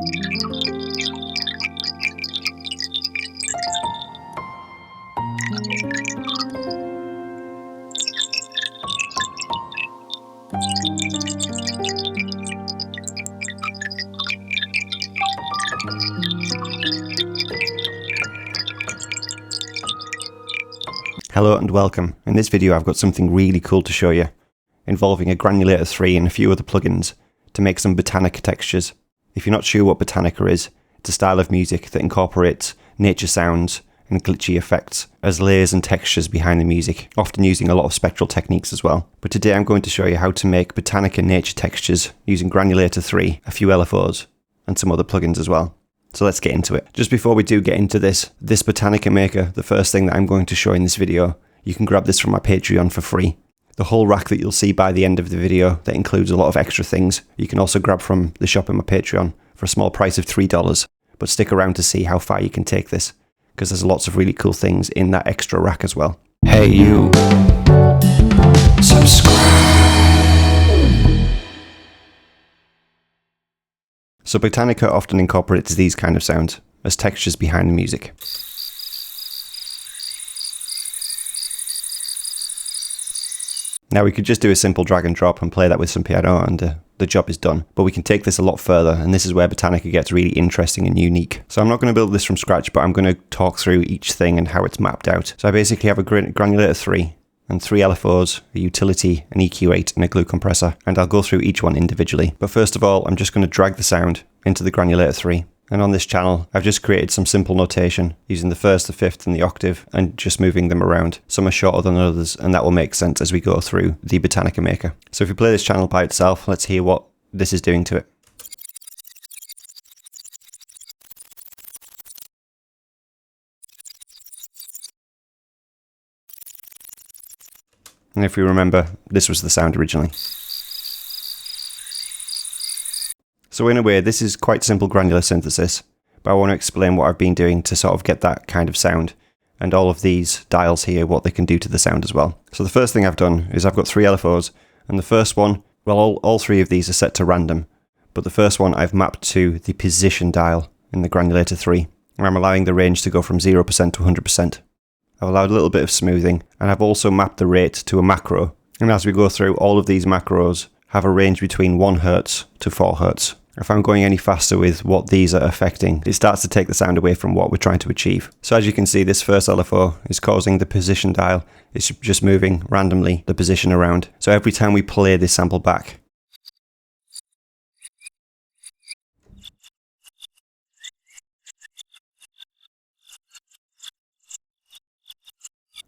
Hello and welcome. In this video I've got something really cool to show you, involving a Granulator 3 and a few other plugins to make some Botanica textures. If you're not sure what Botanica is, it's a style of music that incorporates nature sounds and glitchy effects as layers and textures behind the music, often using a lot of spectral techniques as well. But today I'm going to show you how to make Botanica nature textures using Granulator 3, a few LFOs, and some other plugins as well. So let's get into it. Just before we do get into this Botanica maker, the first thing that I'm going to show in this video, you can grab this from my Patreon for free. The whole rack that you'll see by the end of the video that includes a lot of extra things, you can also grab from the shop in my Patreon for a small price of $3. But stick around to see how far you can take this, because there's lots of really cool things in that extra rack as well. Hey you, subscribe. So Botanica often incorporates these kind of sounds as textures behind the music. Now we could just do a simple drag and drop and play that with some piano and the job is done. But we can take this a lot further, and this is where Botanica gets really interesting and unique. So I'm not going to build this from scratch, but I'm going to talk through each thing and how it's mapped out. So I basically have a Granulator 3 and 3 LFOs, a utility, an EQ8 and a glue compressor, and I'll go through each one individually. But first of all, I'm just going to drag the sound into the Granulator 3. And on this channel, I've just created some simple notation using the first, the fifth and the octave and just moving them around. Some are shorter than others, and that will make sense as we go through the Botanica maker. So if we play this channel by itself, let's hear what this is doing to it. And if we remember, this was the sound originally. So in a way, this is quite simple granular synthesis, but I want to explain what I've been doing to sort of get that kind of sound, and all of these dials here, what they can do to the sound as well. So the first thing I've done is I've got 3 LFOs, and the first one, well, all 3 of these are set to random, but the first one I've mapped to the position dial in the Granulator 3, and I'm allowing the range to go from 0% to 100%. I've allowed a little bit of smoothing, and I've also mapped the rate to a macro. And as we go through, all of these macros have a range between 1 Hz to 4 Hz. If I'm going any faster with what these are affecting, it starts to take the sound away from what we're trying to achieve. So as you can see, this first LFO is causing the position dial. It's just moving randomly the position around. So every time we play this sample back,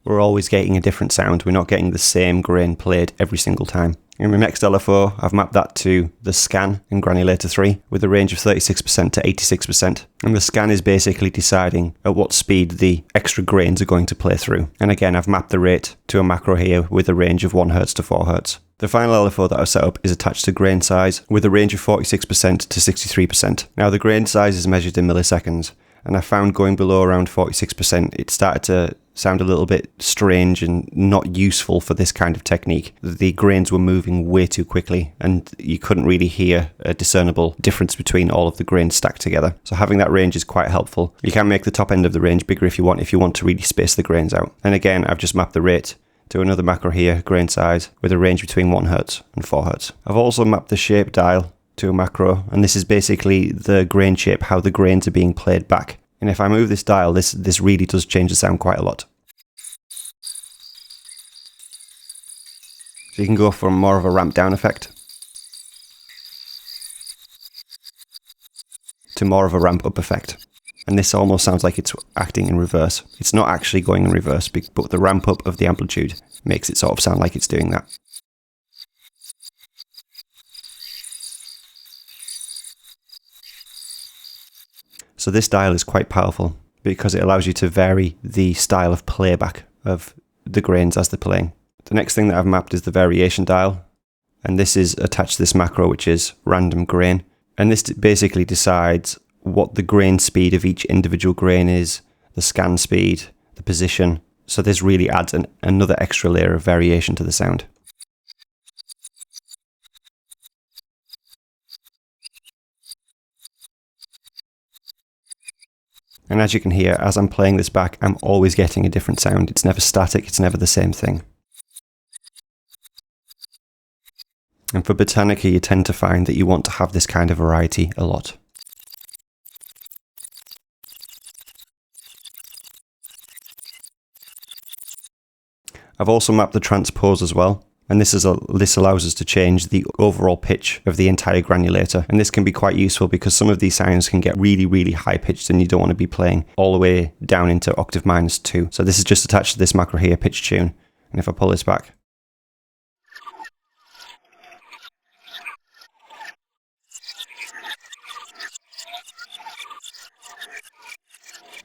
we're always getting a different sound. We're not getting the same grain played every single time. In the next LFO, I've mapped that to the scan in Granulator 3 with a range of 36% to 86%. And the scan is basically deciding at what speed the extra grains are going to play through. And again, I've mapped the rate to a macro here with a range of 1 Hz to 4 Hz. The final LFO that I've set up is attached to grain size with a range of 46% to 63%. Now the grain size is measured in milliseconds, and I found going below around 46%, it started to sound a little bit strange and not useful for this kind of technique. The grains were moving way too quickly, and you couldn't really hear a discernible difference between all of the grains stacked together. So having that range is quite helpful. You can make the top end of the range bigger if you want to really space the grains out. And again, I've just mapped the rate to another macro here, grain size, with a range between 1 Hz and 4 Hz. I've also mapped the shape dial to a macro, and this is basically the grain shape, how the grains are being played back. And if I move this dial, this really does change the sound quite a lot. So you can go from more of a ramp down effect to more of a ramp up effect. And this almost sounds like it's acting in reverse. It's not actually going in reverse, but the ramp up of the amplitude makes it sort of sound like it's doing that. So this dial is quite powerful because it allows you to vary the style of playback of the grains as they're playing. The next thing that I've mapped is the variation dial, and this is attached to this macro, which is random grain. And this basically decides what the grain speed of each individual grain is, the scan speed, the position. So this really adds another extra layer of variation to the sound. And as you can hear, as I'm playing this back, I'm always getting a different sound. It's never static, it's never the same thing. And for Botanica, you tend to find that you want to have this kind of variety a lot. I've also mapped the transpose as well, and this allows us to change the overall pitch of the entire granulator, and this can be quite useful because some of these sounds can get really, really high pitched and you don't want to be playing all the way down into octave -2. So this is just attached to this macro here, pitch tune, and if I pull this back,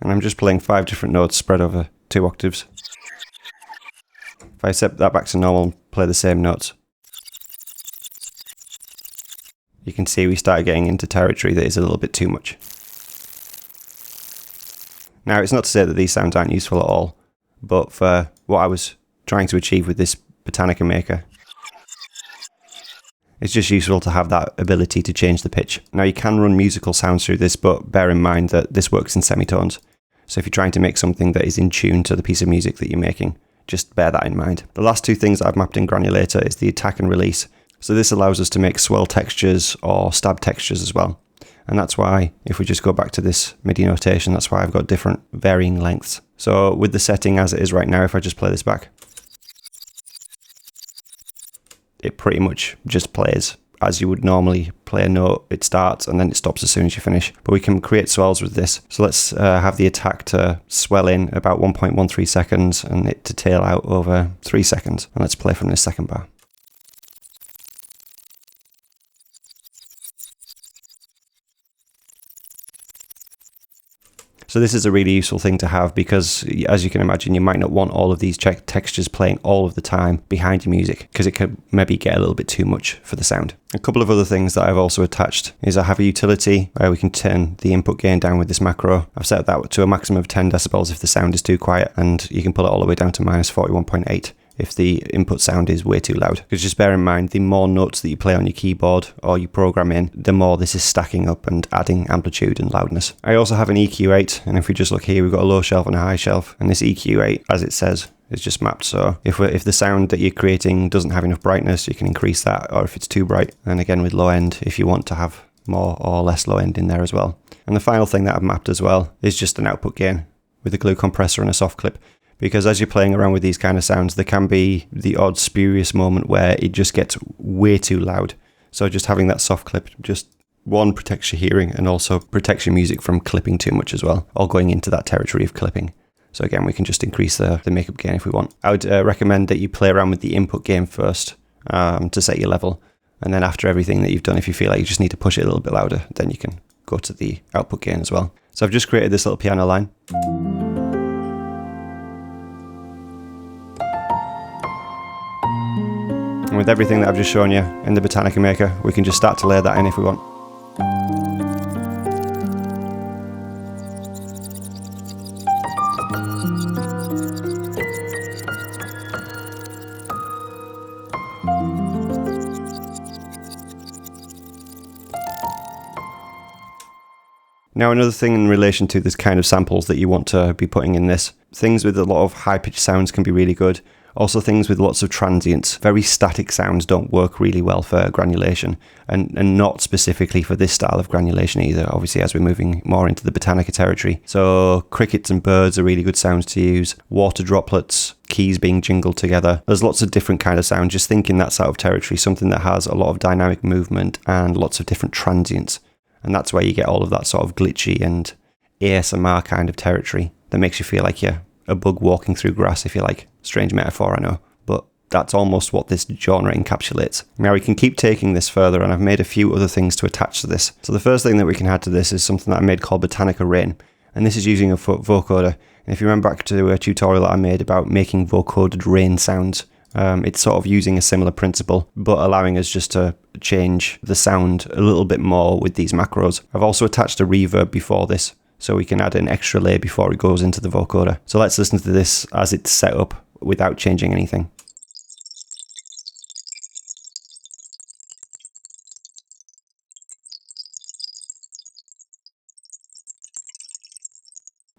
and I'm just playing 5 different notes spread over 2 octaves. If I set that back to normal and play the same notes, you can see we start getting into territory that is a little bit too much. Now, it's not to say that these sounds aren't useful at all, but for what I was trying to achieve with this Botanica maker, it's just useful to have that ability to change the pitch. Now, you can run musical sounds through this, but bear in mind that this works in semitones. So if you're trying to make something that is in tune to the piece of music that you're making, just bear that in mind. The last 2 things that I've mapped in Granulator is the attack and release. So this allows us to make swell textures or stab textures as well. And that's why, if we just go back to this MIDI notation, that's why I've got different varying lengths. So with the setting as it is right now, if I just play this back, it pretty much just plays as you would normally play a note. It starts and then it stops as soon as you finish. But we can create swells with this. So let's have the attack to swell in about 1.13 seconds and it to tail out over 3 seconds. And let's play from this second bar. So this is a really useful thing to have because, as you can imagine, you might not want all of these textures playing all of the time behind your music because it could maybe get a little bit too much for the sound. A couple of other things that I've also attached is I have a utility where we can turn the input gain down with this macro. I've set that to a maximum of 10 decibels if the sound is too quiet, and you can pull it all the way down to minus 41.8. if the input sound is way too loud. Because just bear in mind, the more notes that you play on your keyboard or you program in, the more this is stacking up and adding amplitude and loudness. I also have an EQ8, and if we just look here, we've got a low shelf and a high shelf, and this EQ8, as it says, is just mapped. So if the sound that you're creating doesn't have enough brightness, you can increase that, or if it's too bright. And again, with low end, if you want to have more or less low end in there as well. And the final thing that I've mapped as well is just an output gain with a glue compressor and a soft clip. Because as you're playing around with these kind of sounds, there can be the odd spurious moment where it just gets way too loud. So just having that soft clip, just one, protects your hearing, and also protects your music from clipping too much as well, or going into that territory of clipping. So again, we can just increase the makeup gain if we want. I would recommend that you play around with the input gain first to set your level. And then after everything that you've done, if you feel like you just need to push it a little bit louder, then you can go to the output gain as well. So I've just created this little piano line. And with everything that I've just shown you in the Botanica Maker, we can just start to layer that in if we want. Now, another thing in relation to this kind of samples that you want to be putting in this, things with a lot of high-pitched sounds can be really good. Also, things with lots of transients. Very static sounds don't work really well for granulation, and not specifically for this style of granulation either, obviously, as we're moving more into the Botanica territory. So crickets and birds are really good sounds to use. Water droplets, keys being jingled together. There's lots of different kind of sounds. Just think in that sort of territory, something that has a lot of dynamic movement and lots of different transients. And that's where you get all of that sort of glitchy and ASMR kind of territory that makes you feel like you're a bug walking through grass, if you like. Strange metaphor, I know, but that's almost what this genre encapsulates. Now we can keep taking this further, and I've made a few other things to attach to this. So the first thing that we can add to this is something that I made called Botanica Rain, and this is using a vocoder. And if you remember back to a tutorial that I made about making vocoded rain sounds, it's sort of using a similar principle, but allowing us just to change the sound a little bit more with these macros. I've also attached a reverb before this, so we can add an extra layer before it goes into the vocoder. So let's listen to this as it's set up without changing anything.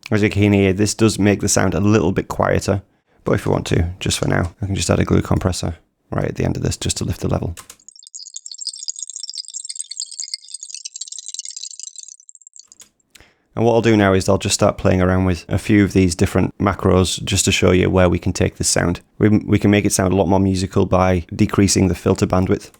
As you can hear, this does make the sound a little bit quieter, but if you want to, just for now, I can just add a glue compressor right at the end of this just to lift the level. And what I'll do now is I'll just start playing around with a few of these different macros just to show you where we can take this sound. We can make it sound a lot more musical by decreasing the filter bandwidth.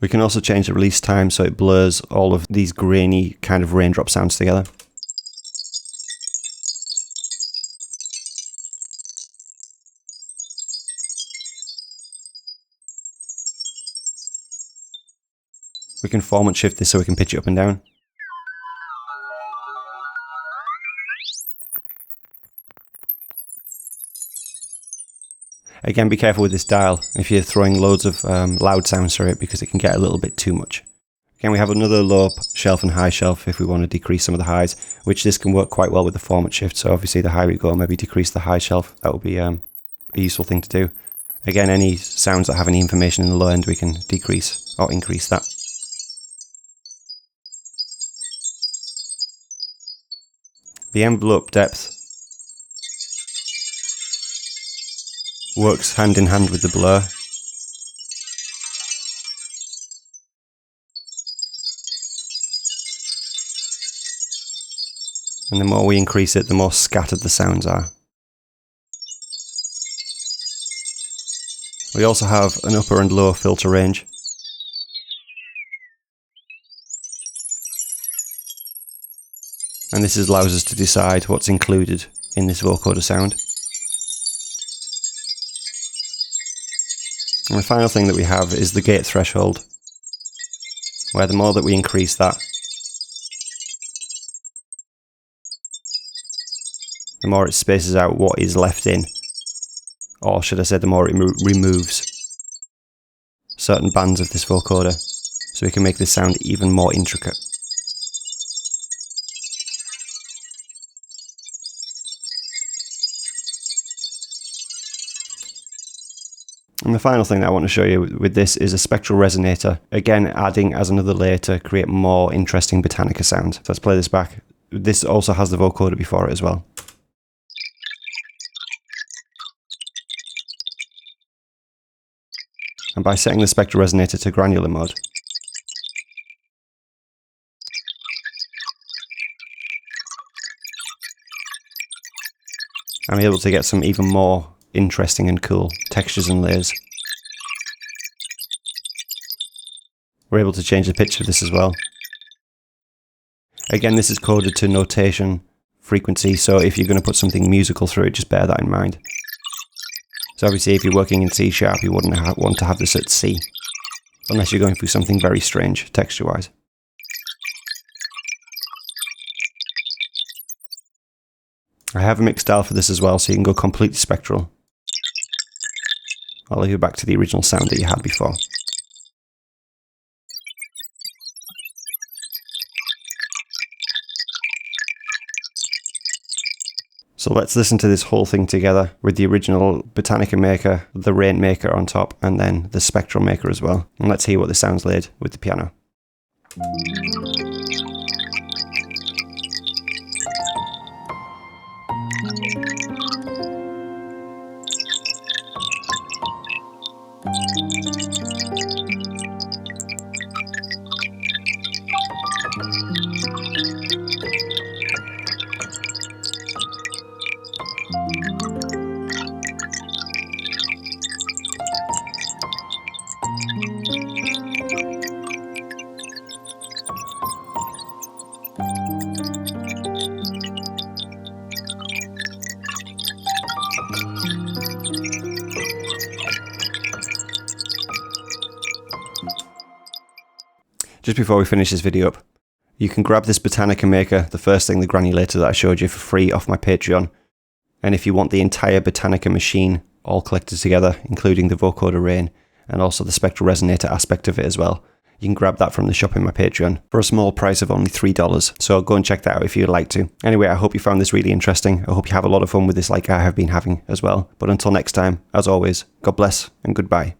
We can also change the release time so it blurs all of these grainy kind of raindrop sounds together. We can format shift this so we can pitch it up and down. Again, be careful with this dial if you're throwing loads of loud sounds through it, because it can get a little bit too much. Again, we have another low shelf and high shelf if we want to decrease some of the highs, which this can work quite well with the format shift. So obviously the higher we go, maybe decrease the high shelf. That would be a useful thing to do. Again, any sounds that have any information in the low end, we can decrease or increase that. The envelope depth works hand in hand with the blur. And the more we increase it, the more scattered the sounds are. We also have an upper and lower filter range. And this allows us to decide what's included in this vocoder sound. And the final thing that we have is the gate threshold, where the more that we increase that, the more it spaces out what is left in, or should I say the more it removes certain bands of this vocoder, so we can make this sound even more intricate. And the final thing that I want to show you with this is a spectral resonator, again adding as another layer to create more interesting Botanica sounds. So let's play this back. This also has the vocoder before it as well. And by setting the spectral resonator to granular mode, I'm able to get some even more interesting and cool textures and layers. We're able to change the pitch of this as well. Again, this is coded to notation frequency, so if you're going to put something musical through it, just bear that in mind. So obviously if you're working in C sharp, you wouldn't want to have this at C, unless you're going through something very strange texture-wise. I have a mix dial for this as well, so you can go completely spectral. I'll leave you back to the original sound that you had before. So let's listen to this whole thing together with the original Botanica maker, the Rain maker on top, and then the Spectral maker as well. And let's hear what this sounds like with the piano. Just before we finish this video up, you can grab this Botanica maker, the first thing, the granulator that I showed you, for free off my Patreon. And if you want the entire Botanica machine all collected together, including the Botanica Rain and also the spectral resonator aspect of it as well, you can grab that from the shop in my Patreon for a small price of only $3. So go and check that out if you'd like to. Anyway, I hope you found this really interesting. I hope you have a lot of fun with this like I have been having as well. But until next time, as always, God bless and goodbye.